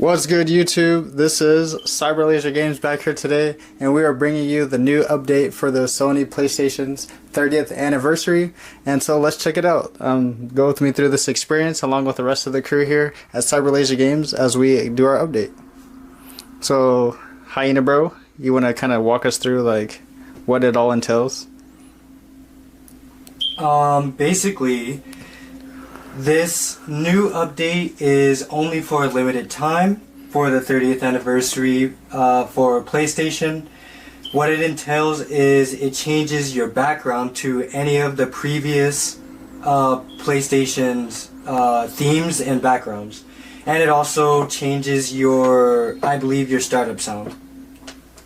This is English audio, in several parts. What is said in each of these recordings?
What's good, YouTube? This is Cyber Laser Games back here today, and we are bringing you the new update for the Sony PlayStation's 30th anniversary. And so let's check it out. Go with me through this experience along with the rest of the crew here at Cyber Laser Games as we do our update. So, Hyena Bro, you want to kind of walk us through like what it all entails? Basically, this new update is only for a limited time for the 30th anniversary for PlayStation. What it entails is it changes your background to any of the previous PlayStation's themes and backgrounds. And it also changes your, I believe, your startup sound.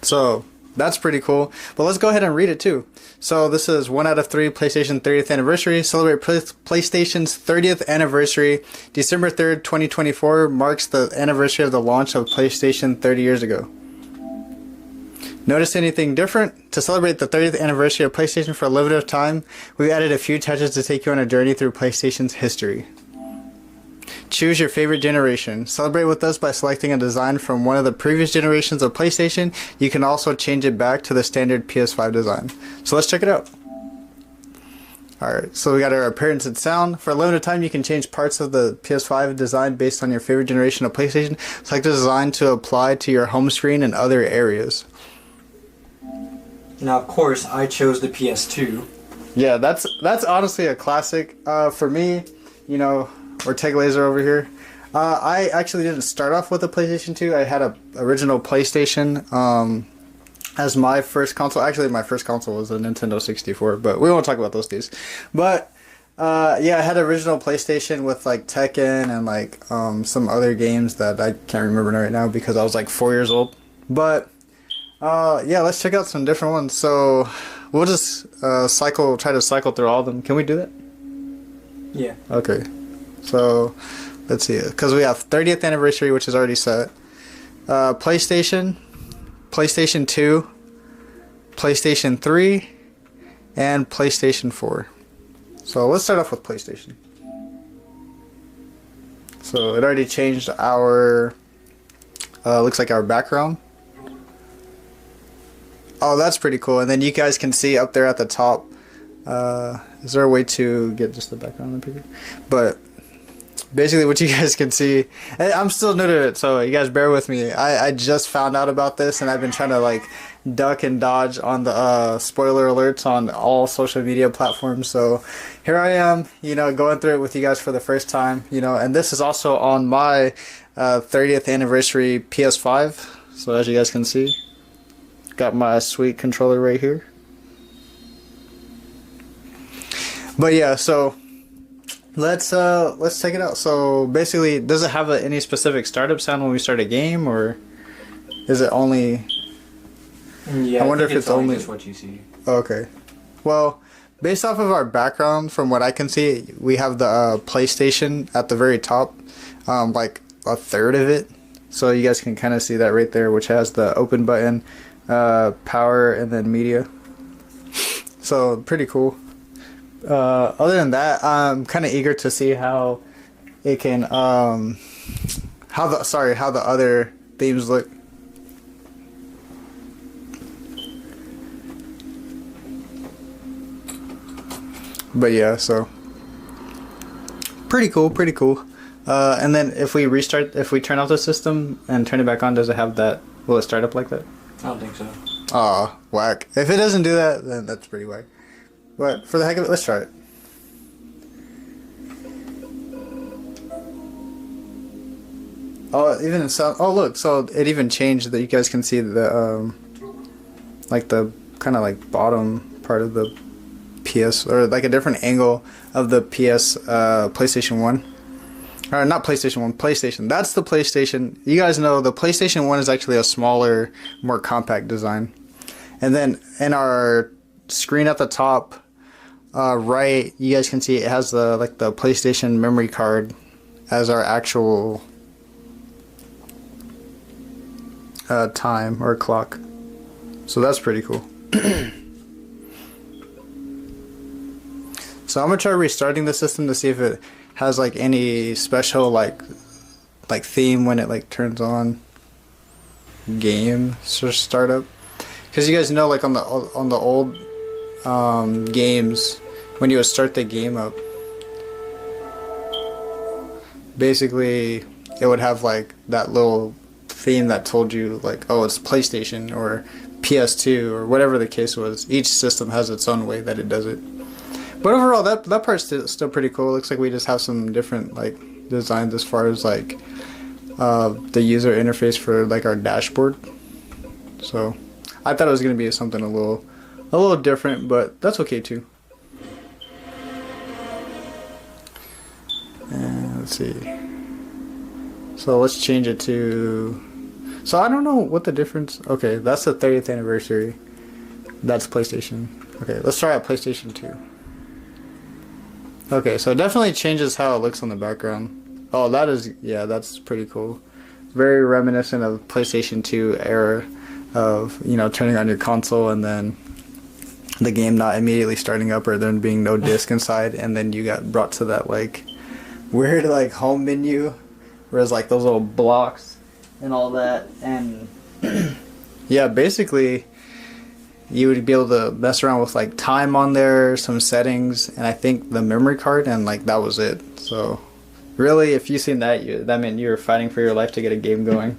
So, that's pretty cool. But let's go ahead and read it too. So this is 1 out of 3 PlayStation 30th anniversary. Celebrate PlayStation's 30th anniversary. December 3rd, 2024 marks the anniversary of the launch of PlayStation 30 years ago. Notice anything different? To celebrate the 30th anniversary of PlayStation for a limited time, we've added a few touches to take you on a journey through PlayStation's history. Choose your favorite generation. Celebrate with us by selecting a design from one of the previous generations of PlayStation. You can also change it back to the standard PS5 design. So let's check it out. Alright, so we got our appearance and sound. For a limited time, you can change parts of the PS5 design based on your favorite generation of PlayStation. Select the design to apply to your home screen and other areas. Now, of course, I chose the PS2. Yeah, that's honestly a classic. For me, you know, or Tech Laser over here. I actually didn't start off with a PlayStation 2. I had a original PlayStation as my first console. Actually, my first console was a Nintendo 64, but we won't talk about those days. But yeah, I had an original PlayStation with like Tekken and like some other games that I can't remember right now because I was like 4 years old. But yeah, let's check out some different ones. So we'll just try to cycle through all of them. Can we do that? Yeah. Okay. So, let's see, because we have 30th anniversary, which is already set. PlayStation, PlayStation 2, PlayStation 3, and PlayStation 4. So let's start off with PlayStation. So it already changed our, looks like our background. Oh, that's pretty cool. And then you guys can see up there at the top, is there a way to get just the background in the picture? But basically what you guys can see, I'm still new to it, so you guys bear with me. I just found out about this, and I've been trying to like duck and dodge on the spoiler alerts on all social media platforms. So here I am, you know, going through it with you guys for the first time, you know, and this is also on my 30th anniversary PS5. So as you guys can see, got my sweet controller right here. But yeah, so let's check it out. So basically, does it have any specific startup sound when we start a game, or is it only? Yeah, I wonder if it's only just what you see. Okay. Well, based off of our background, from what I can see, we have the PlayStation at the very top, like a third of it. So you guys can kind of see that right there, which has the open button, power, and then media. So pretty cool. Other than that, I'm kind of eager to see how it can, how the other themes look. But yeah, so pretty cool. And then if we turn off the system and turn it back on, does it have that? Will it start up like that? I don't think so. Aw, whack. If it doesn't do that, then that's pretty whack. But for the heck of it, let's try it. Oh, even in sound. Oh, look. So it even changed that you guys can see the like the kind of like bottom part of the PS, or like a different angle of the PlayStation 1. Or not PlayStation 1, PlayStation. That's the PlayStation. You guys know the PlayStation 1 is actually a smaller, more compact design. And then in our screen at the top right, you guys can see it has the like the PlayStation memory card as our actual time or clock. So that's pretty cool. So I'm gonna try restarting the system to see if it has like any special like like theme when it like turns on game sort of startup. Because you guys know, like on the old games, when you would start the game up, basically it would have like that little theme that told you like, oh, it's PlayStation or PS2 or whatever the case was. Each system has its own way that it does it. But overall, that part's still pretty cool. It looks like we just have some different like designs as far as like the user interface for like our dashboard. So I thought it was gonna be something a little different, but that's okay too. And let's see. So let's change it to. So I don't know what the difference. Okay, that's the 30th anniversary. That's PlayStation. Okay, let's try out PlayStation 2. Okay, so it definitely changes how it looks on the background. Oh, that is, yeah, that's pretty cool. Very reminiscent of PlayStation 2 era of, you know, turning on your console and then the game not immediately starting up or there being no disc inside, and then you got brought to that like weird like home menu where it's like those little blocks and all that, and yeah, basically you would be able to mess around with like time on there, some settings, and I think the memory card, and like that was it. So really, if you seen that, that meant you were fighting for your life to get a game going,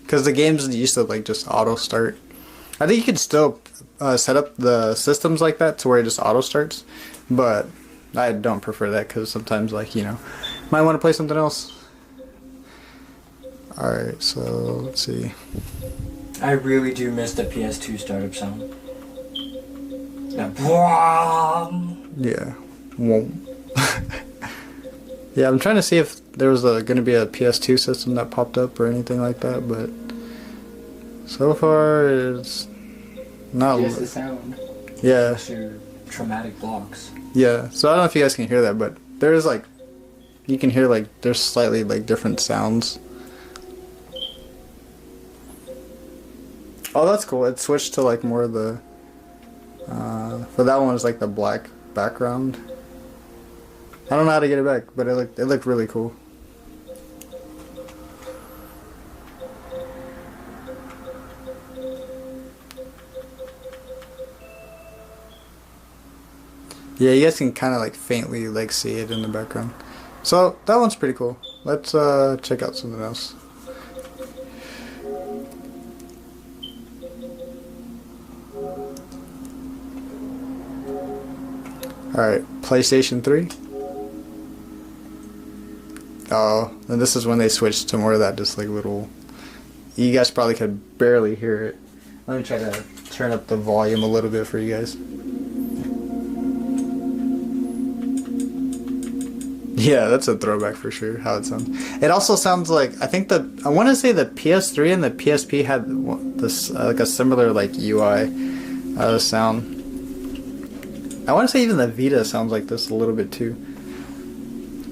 because the games used to like just auto start. I think you could still set up the systems like that to where it just auto starts, but I don't prefer that because sometimes, like, you know, might want to play something else. Alright, so let's see. I really do miss the PS2 startup sound. That BWAM! Yeah. Won't. Yeah, I'm trying to see if there was going to be a PS2 system that popped up or anything like that, but so far it's not. Just the sound. Yeah. Just your traumatic blocks. Yeah, so I don't know if you guys can hear that, but there's like, you can hear like there's slightly like different sounds. Oh, that's cool. It switched to like more of the, for that one was like the black background. I don't know how to get it back, but it looked really cool. Yeah, you guys can kind of like faintly like see it in the background. So that one's pretty cool. Let's check out something else. Alright, PlayStation 3. Oh, and this is when they switched to more of that just like little. You guys probably could barely hear it. Let me try to turn up the volume a little bit for you guys. Yeah, that's a throwback for sure, how it sounds. It also sounds like, I want to say the PS3 and the PSP had this like a similar like UI sound. I want to say even the Vita sounds like this a little bit too.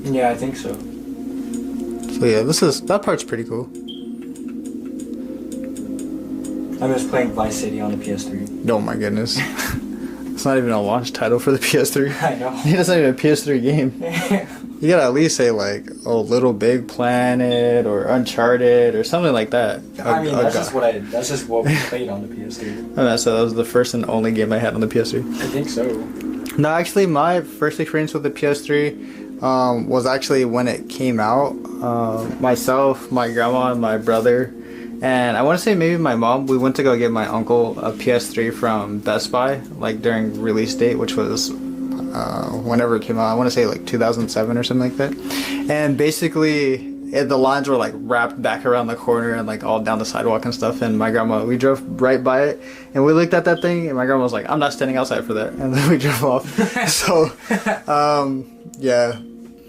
Yeah, I think so. So yeah, that part's pretty cool. I miss playing Vice City on the PS3. Oh my goodness. It's not even a launch title for the PS3. I know. It's not even a PS3 game. You gotta at least say like, oh, Little Big Planet or Uncharted or something like that. I mean, that's just what we played on the PS3. And so that was the first and only game I had on the PS3. I think so. No, actually, my first experience with the PS3 was actually when it came out. Myself, my grandma, and my brother, and I want to say maybe my mom, we went to go get my uncle a PS3 from Best Buy, like during release date, which was whenever it came out. I want to say like 2007 or something like that. And basically, the lines were like wrapped back around the corner and like all down the sidewalk and stuff. And my grandma, we drove right by it and we looked at that thing and my grandma was like, I'm not standing outside for that. And then we drove off. So, yeah,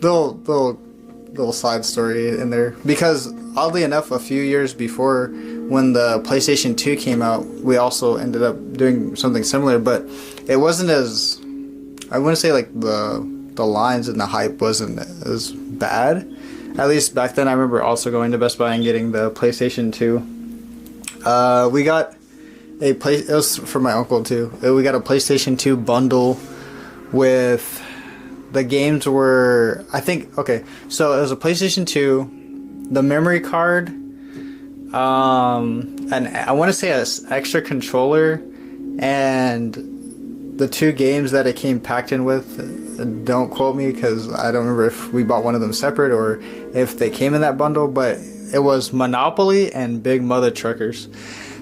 little side story in there, because oddly enough, a few years before when the PlayStation 2 came out, we also ended up doing something similar, but it wasn't as, I wouldn't say like the lines and the hype wasn't as bad. At least back then. I remember also going to Best Buy and getting the PlayStation 2. We got it was for my uncle too. We got a PlayStation 2 bundle with, the games were, I think, okay, so it was a PlayStation 2, the memory card, and I want to say an extra controller, and the 2 games that it came packed in with. Don't quote me because I don't remember if we bought one of them separate or if they came in that bundle, but it was Monopoly and Big Mother Truckers.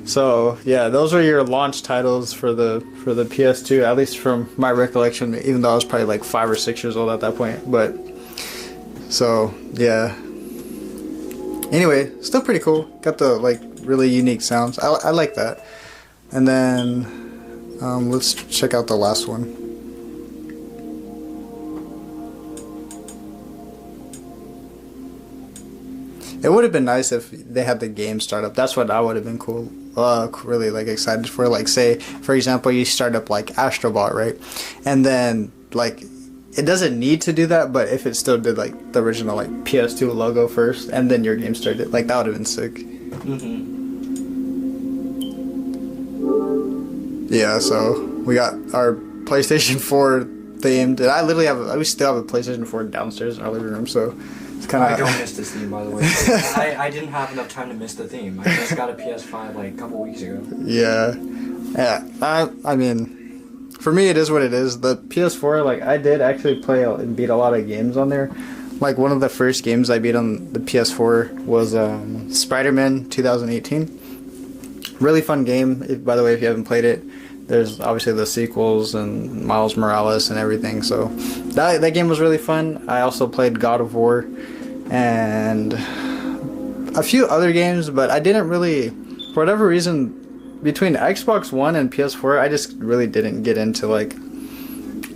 So yeah, those are your launch titles for the PS2, at least from my recollection, even though I was probably like 5 or 6 years old at that point. But so yeah. Anyway, still pretty cool. Got the like really unique sounds. I like that. And then let's check out the last one. It would have been nice if they had the game start up. That's what I would have been cool. Really like excited for. Like say, for example, you start up like Astrobot, right? And then like it doesn't need to do that, but if it still did like the original like PS2 logo first, and then your game started, like that would have been sick. Yeah, so we got our PlayStation 4 themed. And we still have a PlayStation 4 downstairs in our living room, so it's kind of. I don't miss this theme, by the way. I didn't have enough time to miss the theme. I just got a PS5 like a couple weeks ago. Yeah. I mean, for me, it is what it is. The PS4, like, I did actually play and beat a lot of games on there. Like, one of the first games I beat on the PS4 was Spider-Man 2018. Really fun game, by the way, if you haven't played it. There's obviously the sequels and Miles Morales and everything. So, that game was really fun. I also played God of War and a few other games, but I didn't really, for whatever reason, between Xbox One and PS4, I just really didn't get into like.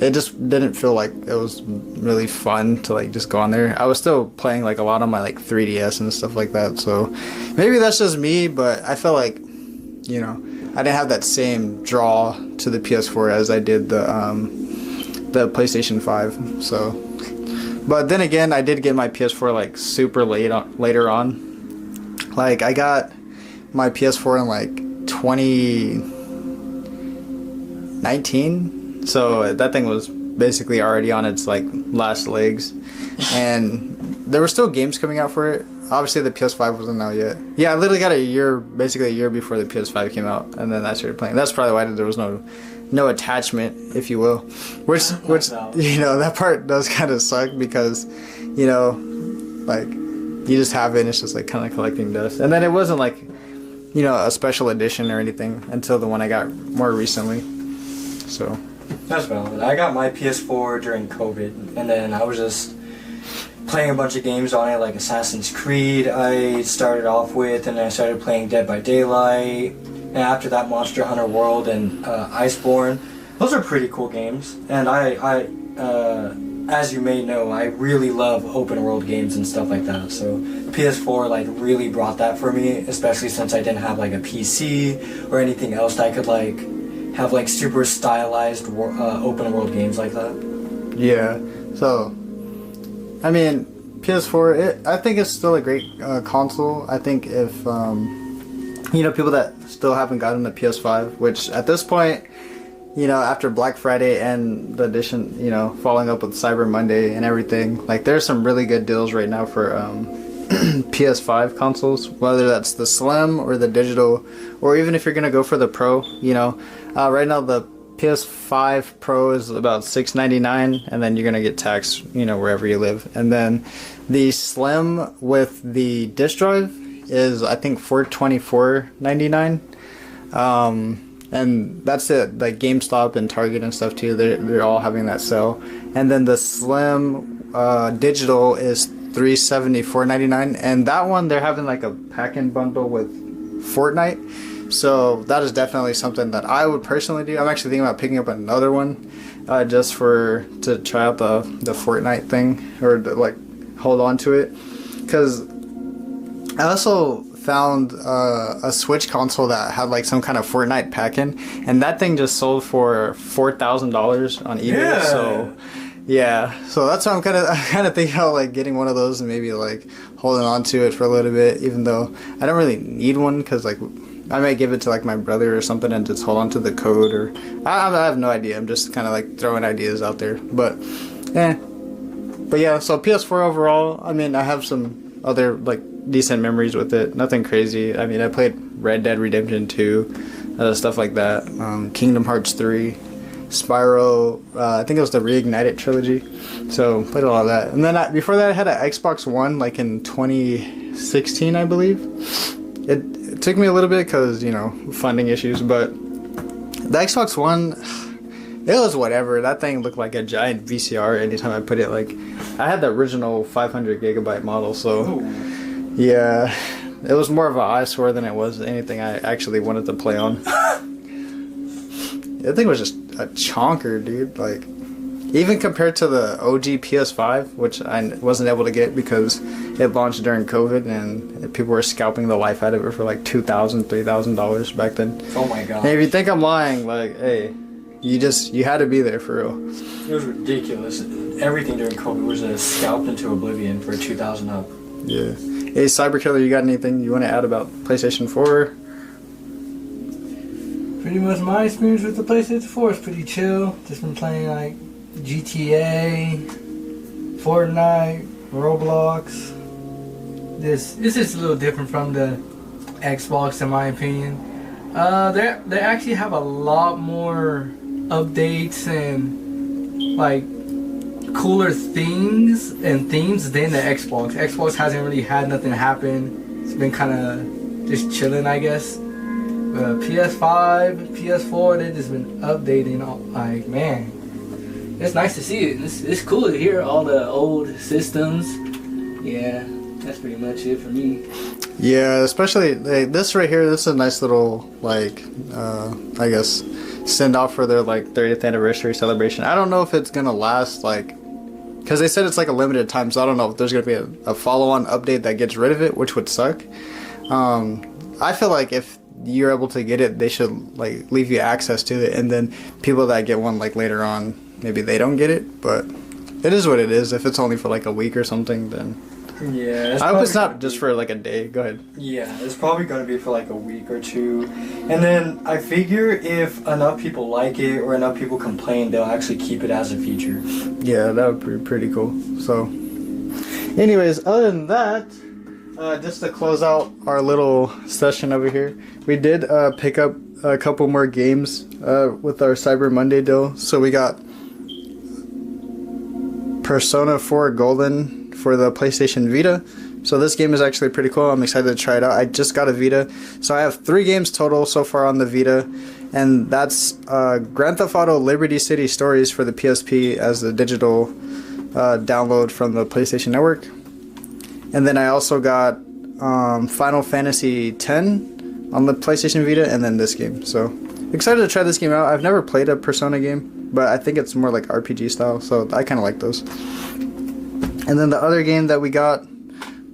It just didn't feel like it was really fun to like just go on there. I was still playing like a lot on my like 3DS and stuff like that. So maybe that's just me, but I felt like, you know, I didn't have that same draw to the PS4 as I did the PlayStation 5. So, but then again, I did get my PS4 like super later on. Like I got my PS4 in like 2019, so that thing was basically already on its like last legs, and there were still games coming out for it. Obviously the PS5 wasn't out yet. Yeah, I literally got basically a year before the PS5 came out, and then I started playing. That's probably why there was no attachment, if you will, which you know, that part does kind of suck because, you know, like you just have it and it's just like kind of collecting dust. And then it wasn't like, you know, a special edition or anything until the one I got more recently. So that's valid. I got my PS4 during COVID, and then I was just playing a bunch of games on it, like Assassin's Creed I started off with, and then I started playing Dead by Daylight, and after that Monster Hunter World and Iceborne. Those are pretty cool games, and I as you may know, I really love open world games and stuff like that, so PS4 like really brought that for me, especially since I didn't have like a PC or anything else that I could like have like super stylized open world games like that. Yeah, so I mean, PS4, I think it's still a great console. I think if, you know, people that still haven't gotten the PS5, which at this point, you know, after Black Friday and the edition, you know, following up with Cyber Monday and everything, like there's some really good deals right now for PS5 consoles, whether that's the Slim or the digital, or even if you're going to go for the Pro, you know, right now the PS5 Pro is about $699, and then you're gonna get taxed, you know, wherever you live. And then the Slim with the disc drive is, I think, $424.99. And that's it. Like GameStop and Target and stuff too, they're all having that sale. And then the Slim digital is $374.99, and that one they're having like a pack-in bundle with Fortnite. So that is definitely something that I would personally do. I'm actually thinking about picking up another one, just to try out the Fortnite thing, or to, like, hold on to it. Because I also found a Switch console that had like some kind of Fortnite pack-in, and that thing just sold for $4,000 on eBay. Yeah. So yeah, so that's why I'm kind of thinking about like getting one of those and maybe like holding on to it for a little bit, even though I don't really need one, because like I might give it to like my brother or something and just hold on to the code, or I have no idea. I'm just kind of like throwing ideas out there, but yeah. So PS4 overall, I mean, I have some other like decent memories with it. Nothing crazy. I mean, I played Red Dead Redemption 2, stuff like that. Kingdom Hearts 3, Spyro. I think it was the Reignited trilogy. So played a lot of that. And then before that, I had an Xbox One like in 2016, I believe. It took me a little bit because, you know, funding issues, but the Xbox One, it was whatever. That thing looked like a giant VCR anytime I put it. Like, I had the original 500 gigabyte model, so yeah, it was more of an eyesore than it was anything I actually wanted to play on. That thing was just a chonker, dude. Like, even compared to the OG PS5, which I wasn't able to get because it launched during COVID and people were scalping the life out of it for like $2,000, $3,000 back then. Oh my god. And if you think I'm lying, like, hey, you had to be there for real. It was ridiculous. Everything during COVID was scalped into oblivion for 2,000 up. Yeah. Hey, Cyberkiller, you got anything you want to add about PlayStation 4? Pretty much my experience with the PlayStation 4 is pretty chill. Just been playing like GTA, Fortnite, Roblox. This is a little different from the Xbox in my opinion. They actually have a lot more updates and like cooler things and themes than the Xbox. Xbox hasn't really had nothing happen. It's been kind of just chilling, I guess. PS5, PS4, they've just been updating. Like, man, it's nice to see it. It's cool to hear all the old systems. Yeah, that's pretty much it for me. Yeah, especially this right here. This is a nice little, like, I guess, send off for their like 30th anniversary celebration. I don't know if it's gonna last, like, because they said it's like a limited time, so I don't know if there's gonna be a follow-on update that gets rid of it, which would suck. I feel like if you're able to get it, they should like leave you access to it, and then people that get one like later on, maybe they don't get it. But it is what it is. If it's only for like a week or something, then yeah. I hope it's not just for like a day. Go ahead. Yeah, it's probably going to be for like a week or two. And then I figure if enough people like it or enough people complain, they'll actually keep it as a feature. Yeah, that would be pretty cool. So anyways, other than that, just to close out our little session over here, we did pick up a couple more games with our Cyber Monday deal. So we got Persona 4 Golden for the PlayStation Vita. So this game is actually pretty cool. I'm excited to try it out. I just got a Vita. So I have 3 games total so far on the Vita. And that's Grand Theft Auto Liberty City Stories for the PSP as the digital download from the PlayStation Network. And then I also got Final Fantasy X on the PlayStation Vita, and then this game. So excited to try this game out. I've never played a Persona game, but I think it's more like RPG style, so I kind of like those. And then the other game that we got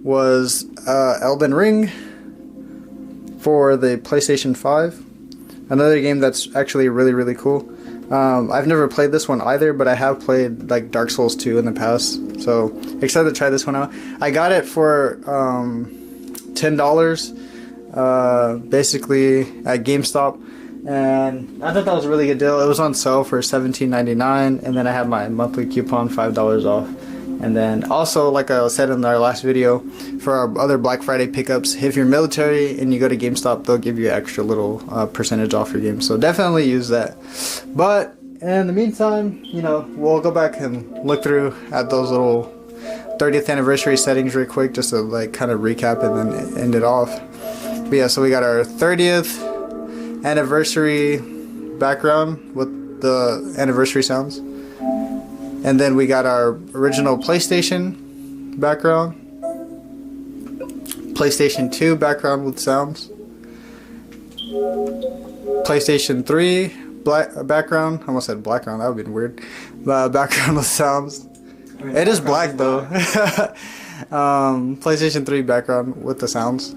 was Elden Ring for the PlayStation 5. Another game that's actually really, really cool. I've never played this one either, but I have played like Dark Souls 2 in the past, so excited to try this one out. I got it for $10 basically at GameStop, and I thought that was a really good deal. It was on sale for $17.99, and then I had my monthly coupon $5 off. And then also, like I said in our last video, for our other Black Friday pickups, if you're military and you go to GameStop, they'll give you an extra little percentage off your game. So definitely use that. But in the meantime, you know, we'll go back and look through at those little 30th anniversary settings real quick, just to like kind of recap and then end it off. But yeah, so we got our 30th anniversary background with the anniversary sounds. And then we got our original PlayStation background, PlayStation 2 background with sounds, PlayStation 3 background. I almost said background, that would have been weird. Background with sounds. I mean, it is black though. PlayStation 3 background with the sounds.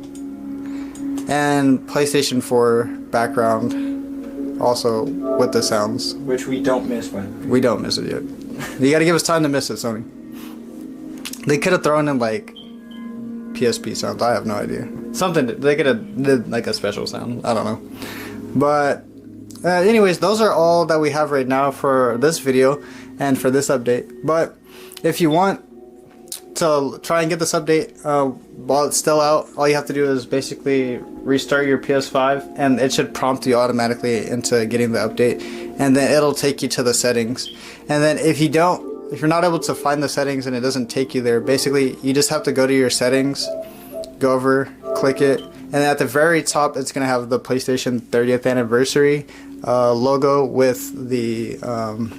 And PlayStation 4 background also with the sounds. Which we don't miss, by the way. We don't miss it yet. You gotta give us time to miss it, Sony. They could have thrown in like PSP sounds. I have no idea. Something they could have did like a special sound. I don't know. But anyways, those are all that we have right now for this video and for this update. But if you want to try and get this update while it's still out, all you have to do is basically restart your PS5, and it should prompt you automatically into getting the update, and then it'll take you to the settings. And then if you're not able to find the settings and it doesn't take you there, basically you just have to go to your settings, go over, click it, and then at the very top it's going to have the PlayStation 30th anniversary logo with the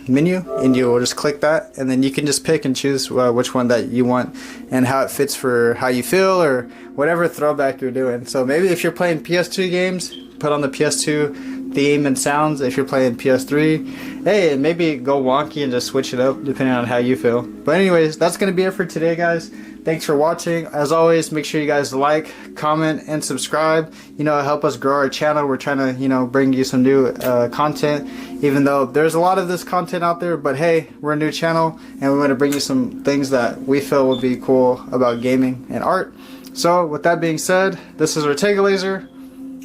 menu, and you will just click that, and then you can just pick and choose which one that you want and how it fits for how you feel or whatever throwback you're doing. So maybe if you're playing PS2 games, put on the PS2 theme and sounds. If you're playing PS3, hey, maybe go wonky and just switch it up depending on how you feel. But anyways, that's gonna be it for today, guys. Thanks for watching. As always, make sure you guys like, comment, and subscribe. You know, help us grow our channel. We're trying to, you know, bring you some new content, even though there's a lot of this content out there. But hey, we're a new channel, and we want to bring you some things that we feel would be cool about gaming and art. So, with that being said, this is Ortega Laser.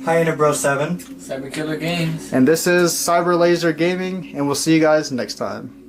Hyena Bro 7. Cyber Killer Games. And this is Cyber Laser Gaming, and we'll see you guys next time.